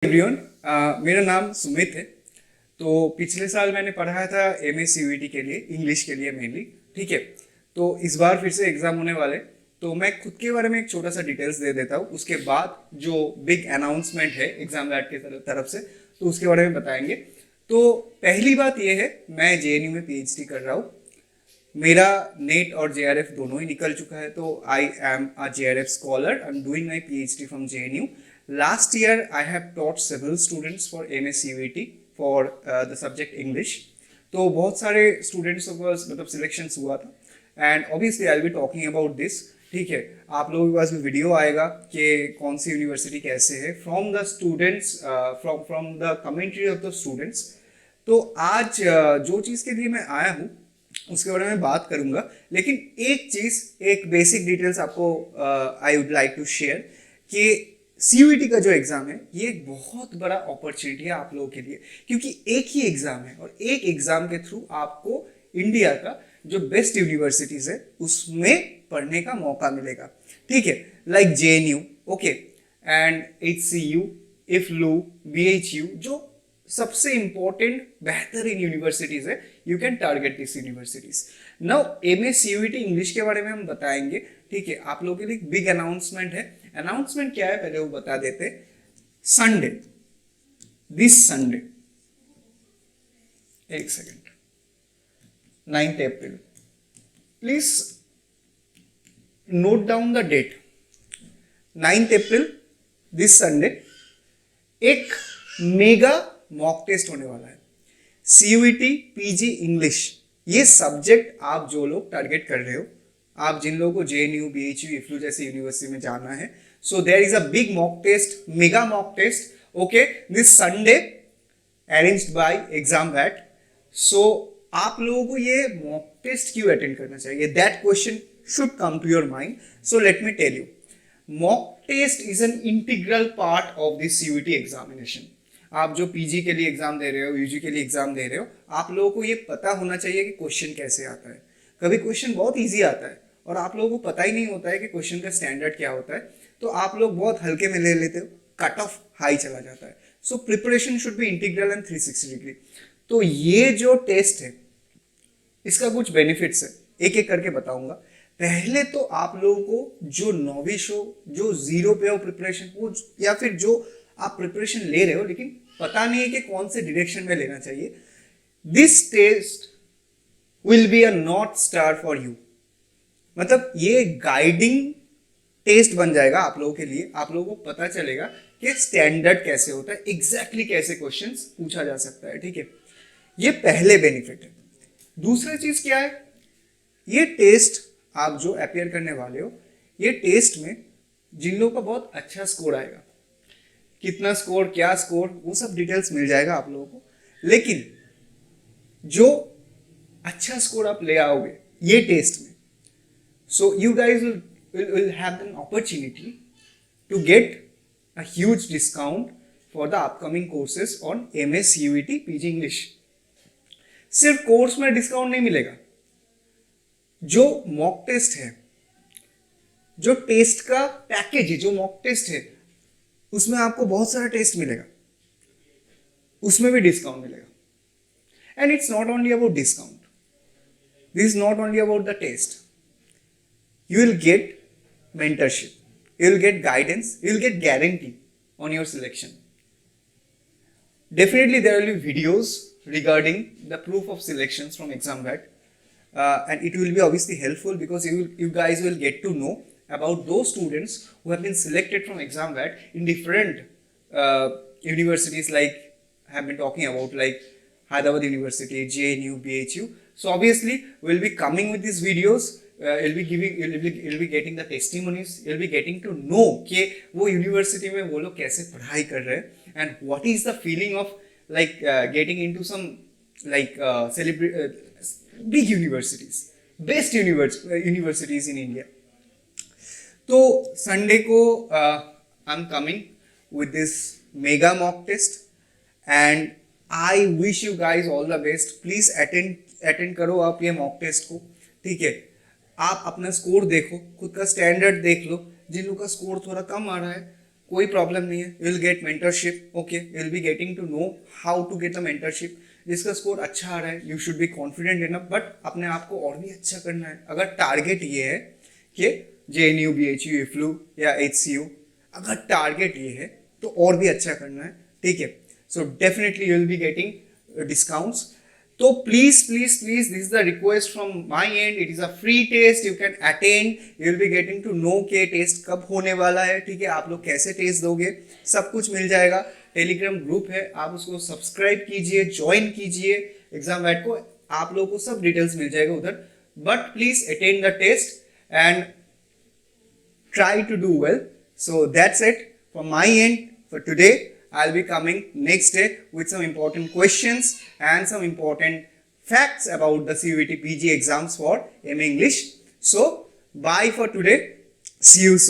Everyone, मेरा नाम सुमित है। तो पिछले साल मैंने पढ़ाया था एमए सीयूईटी के लिए, इंग्लिश के लिए मेनली। ठीक है, तो इस बार फिर से एग्जाम होने वाले, तो मैं खुद के बारे में एक छोटा सा डिटेल्स दे देता हूँ। उसके बाद जो बिग अनाउंसमेंट है एग्जाम के तरफ से, तो उसके बारे में बताएंगे। तो पहली बात यह है, मैं जेएनयू में पीएचडी कर रहा हूँ। मेरा नेट और जेआरएफ दोनों ही निकल चुका है, तो I am a JRF scholar. I am doing my PhD from JNU. Last year I have taught several students for MSCUET for the subject English. तो बहुत सारे स्टूडेंट्स मतलब सिलेक्शंस हुआ था, and obviously I will be talking about this. ठीक है, आप लोगों के पास भी वीडियो आएगा कि कौन सी यूनिवर्सिटी कैसे है, from the students, from the commentary of the students. तो आज जो चीज़ के लिए मैं आया हूँ उसके बारे में बात करूंगा, लेकिन एक चीज, एक बेसिक डिटेल्स आपको I would like to share कि सीयूईटी का जो एग्जाम है ये एक बहुत बड़ा अपॉर्चुनिटी है आप लोगों के लिए, क्योंकि एक ही एग्जाम है और एक एग्जाम के थ्रू आपको इंडिया का जो बेस्ट यूनिवर्सिटीज है उसमें पढ़ने का मौका मिलेगा। ठीक है, like JNU, okay, and HCU, EFLU, BHU, जो सबसे इंपॉर्टेंट बेहतरीन यूनिवर्सिटीज है। You can target this universities. Now MSCUET English के बारे में हम बताएंगे। ठीक है, आप लोगों के लिए बिग अनाउंसमेंट है। अनाउंसमेंट क्या है पहले वो बता देते। संडे, दिस संडे, एक second, 9th April, please note down the date. 9th April, this Sunday, एक मेगा मॉक टेस्ट होने वाला है। सीयूईटी पीजी इंग्लिश, ये सब्जेक्ट आप जो लोग टारगेट कर रहे हो, आप जिन लोगों को जेएनयू, बीएचयू, इफ्लू जैसी यूनिवर्सिटी में जाना है, so there is a big mock test, mega mock test, okay, this Sunday, arranged by exam वैट। सो आप लोगों को ये मॉक टेस्ट क्यों अटेंड करना चाहिए, that question should come to your mind. So let me tell you, mock test is an integral part of this CUET examination. आप जो पीजी के लिए एग्जाम दे रहे हो, यूजी के लिए एग्जाम दे रहे हो, आप लोगों को ये पता होना चाहिए कि क्वेश्चन कैसे आता है। कभी क्वेश्चन बहुत इजी आता है और आप लोगों को पता ही नहीं होता है कि क्वेश्चन का स्टैंडर्ड क्या होता है, तो आप लोग बहुत हल्के में ले लेते हो, कट ऑफ हाई चला जाता है। So preparation should be integral and 360 degree. तो ये जो टेस्ट है इसका कुछ बेनिफिट्स है, एक एक करके बताऊंगा। पहले तो आप लोगों को जो नॉविश हो, जो जीरो पे हो प्रिपरेशन हो, या फिर जो आप प्रिपरेशन ले रहे हो लेकिन पता नहीं है कि कौन से डायरेक्शन में लेना चाहिए, this test will be a north star for you. मतलब ये गाइडिंग टेस्ट बन जाएगा आप लोगों के लिए। आप लोगों को पता चलेगा कि स्टैंडर्ड कैसे होता है, एग्जैक्टली कैसे क्वेश्चंस पूछा जा सकता है। ठीक है, ये पहले बेनिफिट है। दूसरा चीज क्या है, ये टेस्ट आप जो अपियर करने वाले हो, ये टेस्ट में जिन लोगों का बहुत अच्छा स्कोर आएगा, कितना स्कोर, क्या स्कोर, वो सब डिटेल्स मिल जाएगा आप लोगों को। लेकिन जो अच्छा स्कोर आप ले आओगे ये टेस्ट में, so you guys will have an opportunity to get a huge discount for the upcoming courses on MSCUET PG English. सिर्फ कोर्स में डिस्काउंट नहीं मिलेगा, जो मॉक टेस्ट है, जो टेस्ट का पैकेज है, जो मॉक टेस्ट है, उसमें आपको बहुत सारा टेस्ट मिलेगा, उसमें भी डिस्काउंट मिलेगा। And it's not only about discount, this is not only about the test. You will get mentorship, you will get guidance, you will get guarantee on your selection. Definitely there will be videos regarding the proof of selections from ExamVat, and it will be obviously helpful because you guys will get to know about those students who have been selected from ExamVat in different universities, like I have been talking about, like Hyderabad University, JNU, BHU. So obviously we'll be coming with these videos. You'll be getting the testimonies, you'll be getting to know कि वो university में वो लोग कैसे पढ़ाई कर रहे हैं, and what is the feeling of like getting into some like big universities, best universities in India. तो संडे को I am coming with this mega mock test and I wish you guys all the best. Please attend करो आप ये mock test को। ठीक है, आप अपना स्कोर देखो, खुद का स्टैंडर्ड देख लो। जिन लोगों का स्कोर थोड़ा कम आ रहा है कोई प्रॉब्लम नहीं है, you will get mentorship, okay, you will be getting to know how to get the mentorship. जिसका स्कोर अच्छा आ रहा है, you should be confident enough, but अपने आप को और भी अच्छा करना है। अगर टारगेट ये है कि JNU, BHU, IFLU या HCU, अगर टारगेट ये है तो और भी अच्छा करना है, ठीक है। So definitely you will be getting discounts. तो please please please, this is the request from my end, it is a free test, you can attend, you will be getting to know के test कब होने वाला है, ठीक है, आप लोग कैसे टेस्ट दोगे, सब कुछ मिल जाएगा। टेलीग्राम ग्रुप है, आप उसको सब्सक्राइब कीजिए, ज्वाइन कीजिए एग्जाम वेट को, आप लोगों को सब डिटेल्स मिल जाएगा उधर। But please attend the test and try to do well. So that's it from my end for today. I'll be coming next day with some important questions and some important facts about the CUET PG exams for MA English. So bye for today. See you soon.